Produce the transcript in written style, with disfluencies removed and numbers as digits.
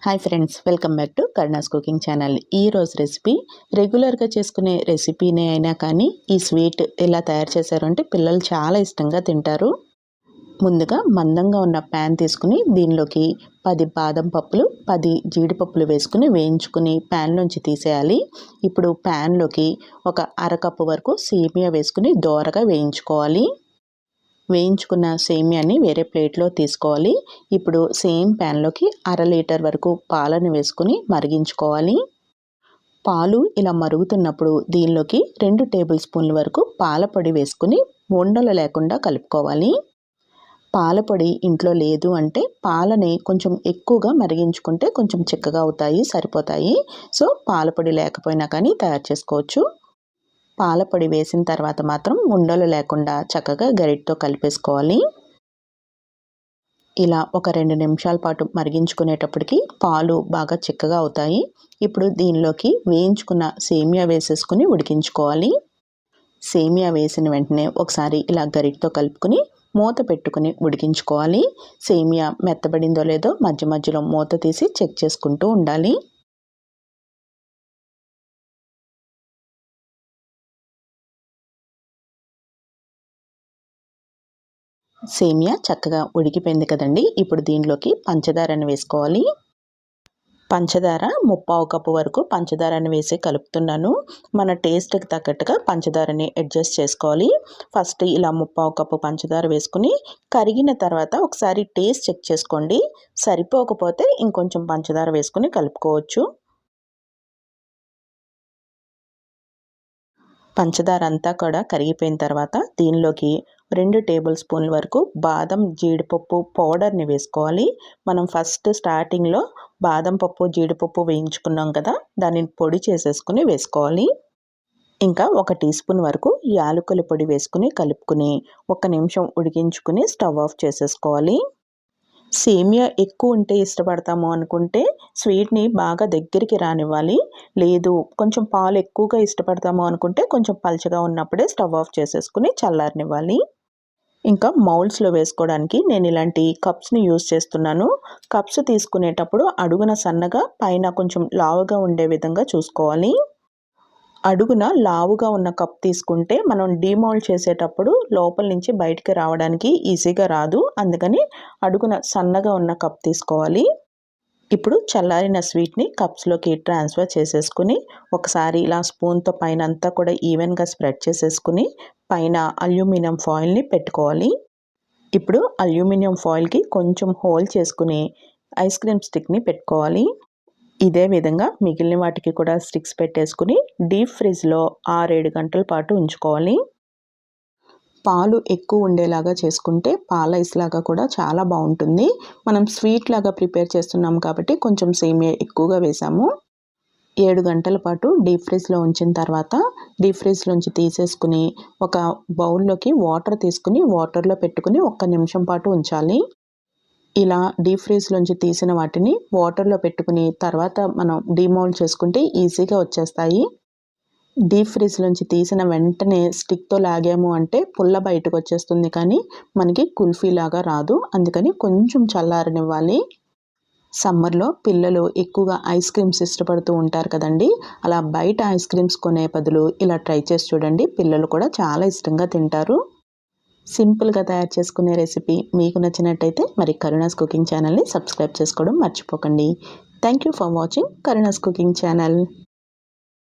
Hi friends, welcome back to Karuna's cooking channel. ఈరోజు recipe రెగ్యులర్గా చేసుకునే రెసిపీనే అయినా కానీ ఈ స్వీట్ ఎలా తయారు చేశారు అంటే పిల్లలు చాలా ఇష్టంగా తింటారు. ముందుగా మందంగా ఉన్న ప్యాన్ తీసుకుని దీనిలోకి 10 బాదం పప్పులు 10 జీడిపప్పులు వేసుకుని వేయించుకుని ప్యాన్ నుంచి తీసేయాలి. ఇప్పుడు ప్యాన్లోకి ఒక అరకప్పు వరకు సేమియా వేసుకుని దోరగా వేయించుకోవాలి. వేయించుకున్న సేమియాని వేరే ప్లేట్లో తీసుకోవాలి. ఇప్పుడు సేమ్ ప్యాన్లోకి 1/2 లీటర్ వరకు పాలను వేసుకుని మరిగించుకోవాలి. పాలు ఇలా మరుగుతున్నప్పుడు దీనిలోకి 2 టేబుల్ స్పూన్ల వరకు పాల పొడి వేసుకుని ఉండలు లేకుండా కలుపుకోవాలి. పాల పొడి ఇంట్లో లేదు అంటే పాలని కొంచెం ఎక్కువగా మరిగించుకుంటే కొంచెం చిక్కగా అవుతాయి, సరిపోతాయి. సో పాల పొడి లేకపోయినా కానీ తయారు చేసుకోవచ్చు. పాల పొడి వేసిన తర్వాత మాత్రం ఉండలు లేకుండా చక్కగా గరిటతో కలిపేసుకోవాలి. ఇలా ఒక 2 నిమిషాల పాటు మరిగించుకునేటప్పటికి పాలు బాగా చిక్కగా అవుతాయి. ఇప్పుడు దీనిలోకి వేయించుకున్న సేమియా వేసేసుకుని ఉడికించుకోవాలి. సేమియా వేసిన వెంటనే ఒకసారి ఇలా గరిటతో కలుపుకుని మూత పెట్టుకుని ఉడికించుకోవాలి. సేమియా మెత్తబడిందో లేదో మధ్య మధ్యలో మూత తీసి చెక్ చేసుకుంటూ ఉండాలి. సేమియా చక్కగా ఉడికిపోయింది కదండి. ఇప్పుడు దీనిలోకి పంచదారని వేసుకోవాలి. పంచదార 3/4 కప్పు వరకు పంచదారని వేసి కలుపుతున్నాను. మన టేస్ట్కి తగ్గట్టుగా పంచదారని అడ్జస్ట్ చేసుకోవాలి. ఫస్ట్ ఇలా 3/4 కప్పు పంచదార వేసుకుని కరిగిన తర్వాత ఒకసారి టేస్ట్ చెక్ చేసుకోండి. సరిపోకపోతే ఇంకొంచెం పంచదార వేసుకుని కలుపుకోవచ్చు. పంచదార అంతా కూడా కరిగిపోయిన తర్వాత దీనిలోకి 2 టేబుల్ స్పూన్ల వరకు బాదం జీడిపప్పు పౌడర్ని వేసుకోవాలి. మనం ఫస్ట్ స్టార్టింగ్లో బాదం పప్పు జీడిపప్పు వేయించుకున్నాం కదా, దానిని పొడి చేసేసుకుని వేసుకోవాలి. ఇంకా 1 టీ స్పూన్ వరకు యాలకుల పొడి వేసుకుని కలుపుకుని 1 నిమిషం ఉడికించుకుని స్టవ్ ఆఫ్ చేసేసుకోవాలి. సేమియా ఎక్కువ ఉంటే ఇష్టపడతాము అనుకుంటే స్వీట్ని బాగా దగ్గరికి రానివ్వాలి. లేదు కొంచెం పాలు ఎక్కువగా ఇష్టపడతాము అనుకుంటే కొంచెం పలచగా ఉన్నప్పుడే స్టవ్ ఆఫ్ చేసేసుకుని చల్లారనివ్వాలి. ఇంకా మౌల్డ్స్లో వేసుకోవడానికి నేను ఇలాంటి కప్స్ని యూజ్ చేస్తున్నాను. కప్స్ తీసుకునేటప్పుడు అడుగున సన్నగా పైన కొంచెం లావుగా ఉండే విధంగా చూసుకోవాలి. అడుగున లావుగా ఉన్న కప్ తీసుకుంటే మనం డీమౌల్డ్ చేసేటప్పుడు లోపల నుంచి బయటికి రావడానికి ఈజీగా రాదు. అందుకని అడుగున సన్నగా ఉన్న కప్ తీసుకోవాలి. ఇప్పుడు చల్లారిన స్వీట్ని కప్స్లోకి ట్రాన్స్ఫర్ చేసేసుకుని ఒకసారి ఇలా స్పూన్తో పైన అంతా కూడా ఈవెన్గా స్ప్రెడ్ చేసేసుకుని పైన అల్యూమినియం ఫాయిల్ని పెట్టుకోవాలి. ఇప్పుడు అల్యూమినియం ఫాయిల్కి కొంచెం హోల్ చేసుకుని ఐస్ క్రీమ్ స్టిక్ని పెట్టుకోవాలి. ఇదే విధంగా మిగిలిన వాటికి కూడా స్టిక్స్ పెట్టేసుకుని డీప్ ఫ్రిడ్జ్లో 6-7 గంటల పాటు ఉంచుకోవాలి. పాలు ఎక్కువ ఉండేలాగా చేసుకుంటే పాల ఐస్ లాగా కూడా చాలా బాగుంటుంది. మనం స్వీట్ లాగా ప్రిపేర్ చేస్తున్నాం కాబట్టి కొంచెం సేమియా ఎక్కువగా వేసాము. 7 గంటల పాటు డీప్ ఫ్రిడ్జ్లో ఉంచిన తర్వాత డీప్ ఫ్రిడ్జ్లోంచి తీసేసుకుని ఒక బౌల్లోకి వాటర్ తీసుకుని వాటర్లో పెట్టుకుని 1 నిమిషం పాటు ఉంచాలి. ఇలా డీప్ ఫ్రీజ్లోంచి తీసిన వాటిని వాటర్లో పెట్టుకుని తర్వాత మనం డీమౌల్డ్ చేసుకుంటే ఈజీగా వచ్చేస్తాయి. డీప్ ఫ్రీజ్లోంచి తీసిన వెంటనే స్టిక్తో లాగాము అంటే పుల్ల బయటకు వచ్చేస్తుంది, కానీ మనకి కుల్ఫీ లాగా రాదు. అందుకని కొంచెం చల్లారనివ్వాలి. సమ్మర్లో పిల్లలు ఎక్కువగా ఐస్ క్రీమ్స్ ఇష్టపడుతూ ఉంటారు కదండి. అలా బయట ఐస్ క్రీమ్స్ కొనే బదులు ఇలా ట్రై చేసి చూడండి. పిల్లలు కూడా చాలా ఇష్టంగా తింటారు. సింపుల్గా తయారు చేసుకునే రెసిపీ మీకు నచ్చినట్టయితే మరి కరుణాస్ కుకింగ్ ఛానల్ని సబ్స్క్రైబ్ చేసుకోవడం మర్చిపోకండి. Thank you for watching Karuna's cooking channel.